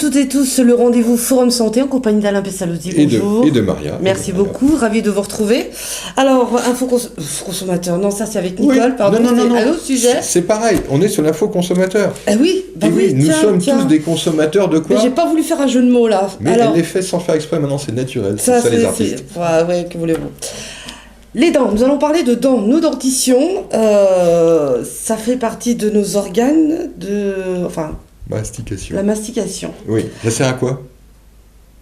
toutes et tous le rendez-vous Forum Santé en compagnie d'Alain Pestalozzi. Bonjour. Et de Maria. Merci beaucoup, ravi de vous retrouver. Alors, info consommateur, non, ça c'est avec Nicole, pardon, non, c'est un autre sujet. C'est pareil, on est sur l'info consommateur. Ah oui, nous sommes tous des consommateurs de quoi? Mais j'ai pas voulu faire un jeu de mots là. Mais elle les fait sans faire exprès, maintenant c'est naturel, c'est ça les artistes. Ouais, que voulez-vous. Les dents, nous allons parler de dents, nos dentitions, ça fait partie de nos organes Mastication. La mastication. Oui, ça sert à quoi?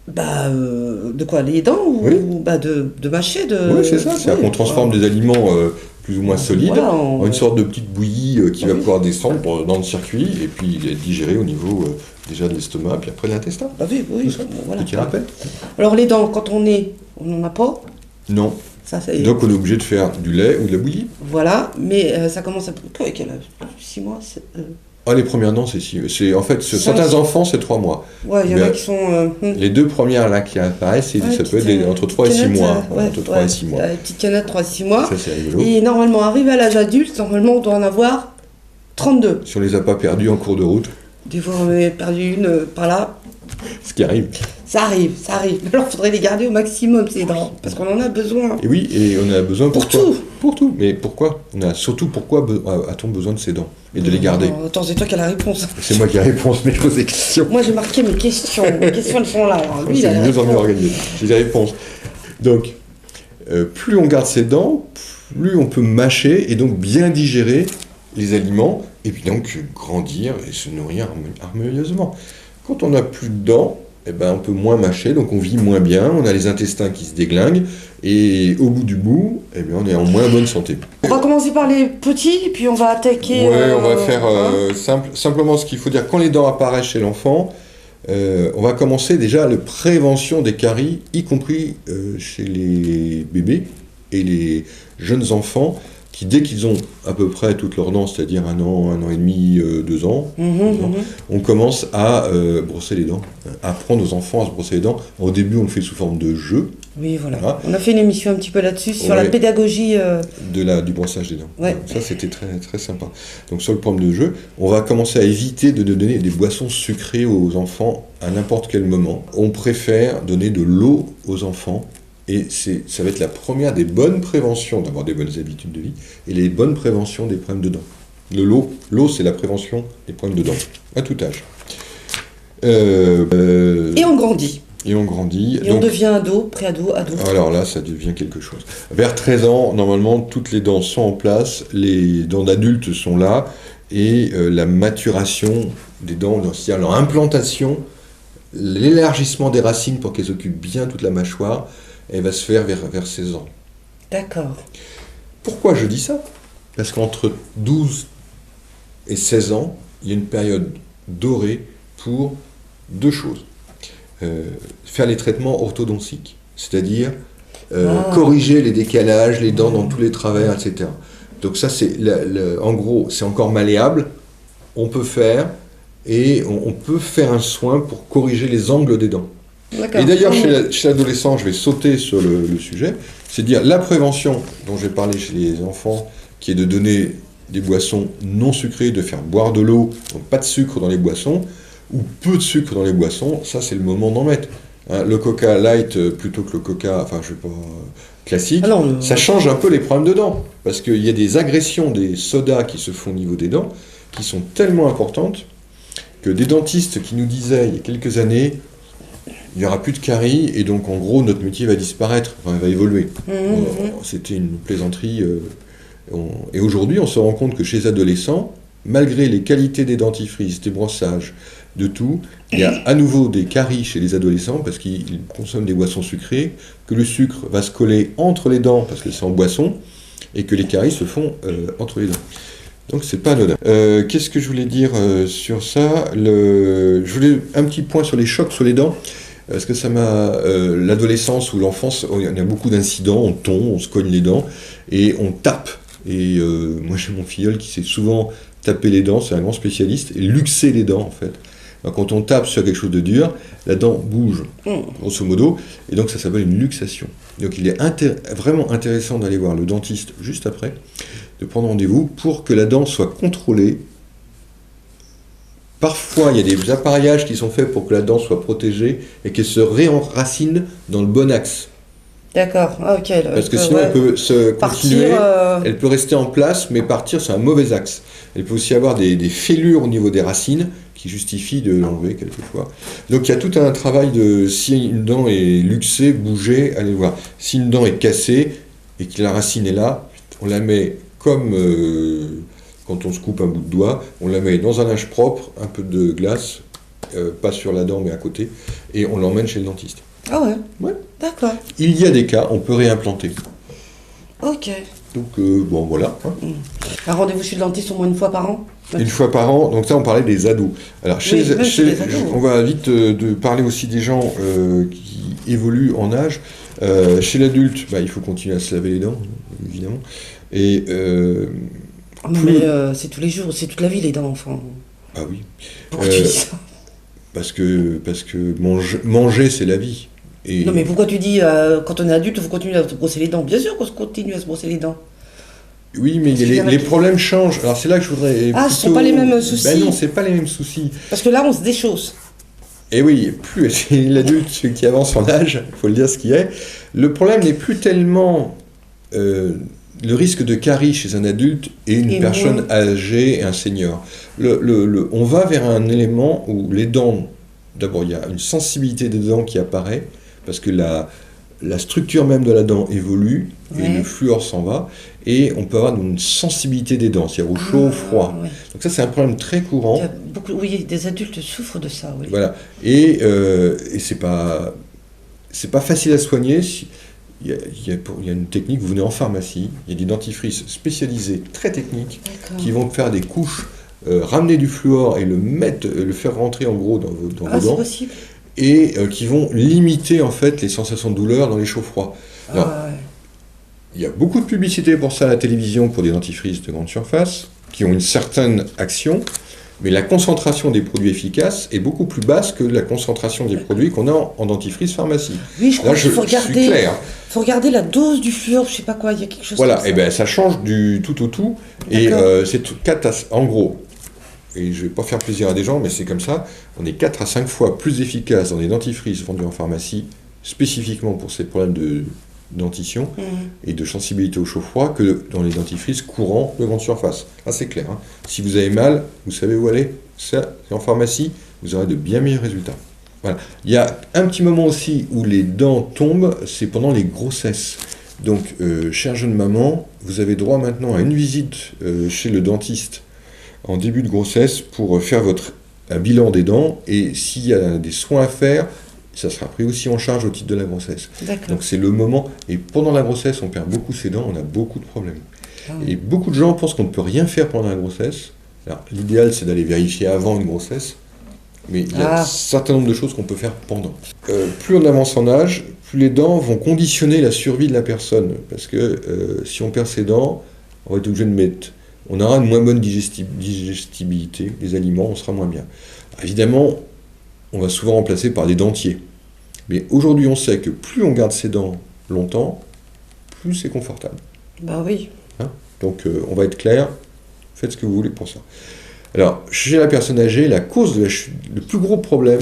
De quoi? Les dents ou oui. De mâcher Oui, c'est ça, c'est qu'on transforme des aliments plus ou moins solides en une sorte de petite bouillie qui va pouvoir descendre dans le circuit et puis les digérer au niveau déjà de l'estomac, puis après l'intestin. Oui, voilà. Petit rappel. Alors les dents, quand on n'en a pas? Non. Ça, donc on est obligé de faire du lait ou de la bouillie. Voilà, mais ça commence à... Quel âge? 6 mois les premières dents, c'est en fait, certains enfants, c'est 3 mois. Ouais, il y en a qui sont... Les 2 premières là qui apparaissent, ça peut être entre 3 et 6 mois. Entre 3 et 6 mois. Les petites canettes, 3 et 6 mois. Ça, c'est rigolo. Et normalement, arrivé à l'âge adulte, normalement, on doit en avoir 32. Si on les a pas perdus en cours de route. Des fois, on en a perdu une par là. Ce qui arrive. Ça arrive. Alors, il faudrait les garder au maximum, ces dents, parce qu'on en a besoin. Et oui, et on a besoin pour tout. Pour tout. Mais pourquoi? Pourquoi a-t-on besoin de ces dents et de les garder? Attends, c'est toi qui as la réponse. C'est moi qui ai la réponse, mais je pose des questions. Moi, j'ai marqué mes questions. Les questions, elles sont là. Lui, c'est mieux en mieux organisé. J'ai des réponses. Donc, plus on garde ses dents, plus on peut mâcher et donc bien digérer les aliments, et puis donc grandir et se nourrir harmonieusement. Quand on n'a plus de dents, on peut moins mâcher, donc on vit moins bien, on a les intestins qui se déglinguent, et au bout du bout, on est en moins bonne santé. On va commencer par les petits, puis on va attaquer... Ouais, on va faire simplement ce qu'il faut dire. Quand les dents apparaissent chez l'enfant, on va commencer déjà la prévention des caries, y compris chez les bébés et les jeunes enfants, qui dès qu'ils ont à peu près toutes leurs dents, c'est-à-dire 1 an et demi, 2 ans, on commence à brosser les dents, apprendre aux enfants à se brosser les dents. Au début, on le fait sous forme de jeu. Oui, voilà. On a fait une émission un petit peu là-dessus, sur la pédagogie... du brossage des dents. Ouais. Ça, c'était très, très sympa. Donc, sur le problème de jeu, on va commencer à éviter de donner des boissons sucrées aux enfants à n'importe quel moment. On préfère donner de l'eau aux enfants. Et ça va être la première des bonnes préventions d'avoir des bonnes habitudes de vie et les bonnes préventions des problèmes de dents. L'eau, c'est la prévention des problèmes de dents, à tout âge. Et on grandit. Et on grandit. Et donc, on devient ado, pré-ado, ado. Alors là, ça devient quelque chose. Vers 13 ans, normalement, toutes les dents sont en place, les dents d'adultes sont là, et la maturation des dents, c'est-à-dire leur implantation, l'élargissement des racines pour qu'elles occupent bien toute la mâchoire, elle va se faire vers 16 ans. D'accord. Pourquoi je dis ça? Parce qu'entre 12 et 16 ans, il y a une période dorée pour 2 choses. Faire les traitements orthodontiques, c'est-à-dire corriger les décalages, les dents dans tous les travers, etc. Donc ça, c'est en gros, c'est encore malléable. On peut faire, et on peut faire un soin pour corriger les angles des dents. Et d'ailleurs, chez l'adolescent, je vais sauter sur le sujet, c'est dire la prévention dont j'ai parlé chez les enfants, qui est de donner des boissons non sucrées, de faire boire de l'eau, donc pas de sucre dans les boissons, ou peu de sucre dans les boissons, ça c'est le moment d'en mettre. Le Coca Light plutôt que le Coca, classique, ça change un peu les problèmes de dents, parce qu'il y a des agressions des sodas qui se font au niveau des dents, qui sont tellement importantes, que des dentistes qui nous disaient il y a quelques années, il n'y aura plus de caries, et donc en gros notre métier va disparaître, va évoluer. C'était une plaisanterie. Et aujourd'hui, on se rend compte que chez les adolescents, malgré les qualités des dentifrices, des brossages, de tout, il y a à nouveau des caries chez les adolescents parce qu'ils consomment des boissons sucrées, que le sucre va se coller entre les dents parce que c'est en boisson, et que les caries se font entre les dents. Donc c'est pas anodin. Qu'est-ce que je voulais dire sur ça? Je voulais un petit point sur les chocs sur les dents. Parce que ça l'adolescence ou l'enfance, il y a beaucoup d'incidents, on tombe, on se cogne les dents, et on tape. Et moi j'ai mon filleul qui s'est souvent tapé les dents, c'est un grand spécialiste, et luxer les dents en fait. Alors, quand on tape sur quelque chose de dur, la dent bouge, grosso modo, et donc ça s'appelle une luxation. Donc il est vraiment intéressant d'aller voir le dentiste juste après, de prendre rendez-vous pour que la dent soit contrôlée Parfois, il y a des appareillages qui sont faits pour que la dent soit protégée et qu'elle se réenracine dans le bon axe. D'accord, ah, ok. Parce que sinon, elle peut se continuer, partir, elle peut rester en place, mais partir sur un mauvais axe. Elle peut aussi avoir des fêlures au niveau des racines qui justifient de l'enlever quelquefois. Donc il y a tout un travail de si une dent est luxée, bougée, allez voir. Si une dent est cassée et que la racine est là, on la met comme quand on se coupe un bout de doigt, on la met dans un linge propre, un peu de glace, pas sur la dent mais à côté, et on l'emmène chez le dentiste. Ah ouais. Ouais. D'accord. Il y a des cas, on peut réimplanter. Ok. Donc bon voilà. Hein. Un rendez-vous chez le dentiste au moins une fois par an? Une fois par an, donc ça on parlait des ados. Alors Oui, même chez les ados, on va vite de parler aussi des gens qui évoluent en âge. Chez l'adulte, il faut continuer à se laver les dents, évidemment. Et Non, mais c'est tous les jours, c'est toute la vie les dents, enfin. ah oui. Pourquoi tu dis ça? Parce que manger c'est la vie. Et Non mais pourquoi tu dis quand on est adulte, il faut continuer à se brosser les dents? Bien sûr qu'on se continue à se brosser les dents. oui, mais les problèmes changent. Alors c'est là que je voudrais. Ah, ce sont pas les mêmes soucis. Ben non, c'est pas les mêmes soucis. Parce que là, on se déchausse. Et oui, plus c'est l'adulte qui avance en âge, il faut le dire ce qui est. Le problème n'est plus tellement le risque de carie chez un adulte et une personne âgée et un senior. On va vers un élément où les dents, d'abord il y a une sensibilité des dents qui apparaît, parce que la structure même de la dent évolue, et le fluor s'en va, et on peut avoir une sensibilité des dents, c'est-à-dire au chaud, au froid. Ouais. Donc ça c'est un problème très courant. Oui, des adultes souffrent de ça. Oui. Voilà, et c'est pas facile à soigner. Il y a une technique, vous venez en pharmacie, il y a des dentifrices spécialisés, très techniques, qui vont faire des couches, ramener du fluor et le faire rentrer en gros dans vos dents. C'est possible. Et qui vont limiter en fait les sensations de douleur dans les chauds-froids. Il y a beaucoup de publicité pour ça à la télévision, pour des dentifrices de grande surface, qui ont une certaine action, mais la concentration des produits efficaces est beaucoup plus basse que la concentration des produits qu'on a en dentifrice pharmacie. Oui, je crois qu'il faut regarder. Clair. Faut regarder la dose du fluor, je sais pas quoi, il y a quelque chose comme ça. Voilà, et ben ça change du tout au tout, et c'est en gros, et je vais pas faire plaisir à des gens, mais c'est comme ça, on est 4 à 5 fois plus efficace dans les dentifrices vendus en pharmacie, spécifiquement pour ces problèmes de dentition et de sensibilité au chaud-froid, que dans les dentifrices courants de grande surface. Là, c'est clair. Hein. Si vous avez mal, vous savez où aller. Ça, en pharmacie, vous aurez de bien meilleurs résultats. Voilà. Il y a un petit moment aussi où les dents tombent, c'est pendant les grossesses. Donc, chère jeune maman, vous avez droit maintenant à une visite chez le dentiste en début de grossesse pour faire un bilan des dents, et s'il y a des soins à faire, ça sera pris aussi en charge au titre de la grossesse. Donc c'est le moment, et pendant la grossesse, on perd beaucoup ses dents, on a beaucoup de problèmes. Et beaucoup de gens pensent qu'on ne peut rien faire pendant la grossesse. Alors, l'idéal, c'est d'aller vérifier avant une grossesse, mais il y a un certain nombre de choses qu'on peut faire pendant. Plus on avance en âge, plus les dents vont conditionner la survie de la personne, parce que si on perd ses dents, on va être obligé de mettre... On aura une moins bonne digestibilité des aliments, on sera moins bien. Évidemment, on va souvent remplacer par des dentiers. Mais aujourd'hui, on sait que plus on garde ses dents longtemps, plus c'est confortable. Bah oui. Hein? Donc, on va être clair, faites ce que vous voulez pour ça. Alors, chez la personne âgée, la cause de la chute, le plus gros problème,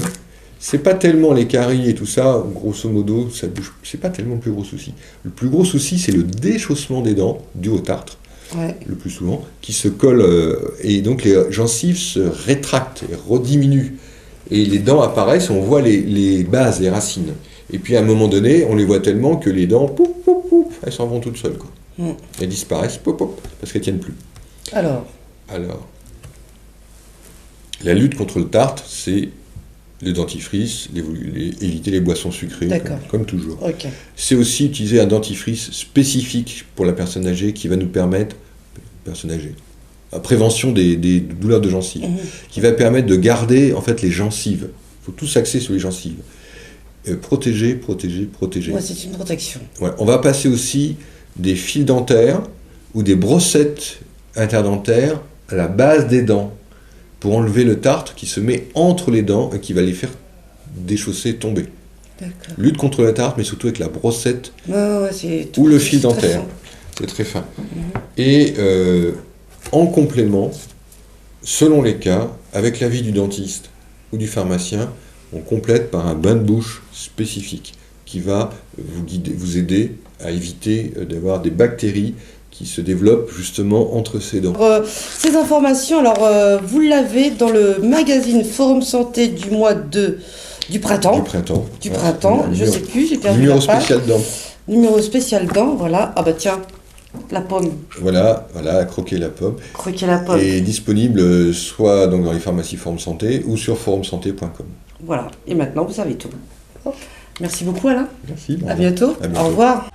c'est pas tellement les caries et tout ça, grosso modo, ça bouge, c'est pas tellement le plus gros souci. Le plus gros souci, c'est le déchaussement des dents, dû au tartre, le plus souvent, qui se colle, et donc les gencives se rétractent et rediminuent. Et les dents apparaissent, on voit les bases, les racines. Et puis à un moment donné, on les voit tellement que les dents, pouf, pouf, pouf, elles s'en vont toutes seules. Quoi. Elles disparaissent, pouf, pouf, parce qu'elles ne tiennent plus. Alors, la lutte contre le tartre, c'est le dentifrice, éviter les boissons sucrées, comme toujours. C'est aussi utiliser un dentifrice spécifique pour la personne âgée qui va nous permettre, personne âgée, la prévention des douleurs de gencives, qui va permettre de garder en fait les gencives. Il faut tout s'axer sur les gencives. Protéger, protéger, protéger. Ouais, c'est une protection. Ouais. On va passer aussi des fils dentaires ou des brossettes interdentaires à la base des dents pour enlever le tartre qui se met entre les dents et qui va les faire déchausser, tomber. Lutte contre le tartre, mais surtout avec la brossette ou le fil dentaire. C'est très fin. Et en complément, selon les cas, avec l'avis du dentiste ou du pharmacien, on complète par un bain de bouche spécifique qui va vous aider à éviter d'avoir des bactéries qui se développent justement entre ces dents. Ces informations, vous l'avez dans le magazine Forum Santé du mois du printemps. Du printemps, je sais plus, j'ai perdu numéro la page. spécial dents. Numéro spécial dents, voilà. Ah bah tiens, la pomme. Voilà, croquer la pomme. Croquer la pomme. Et disponible soit donc dans les pharmacies Forum Santé ou sur forumsanté.com. Voilà, et maintenant vous savez tout. Merci beaucoup Alain. Merci. À bientôt. Au revoir.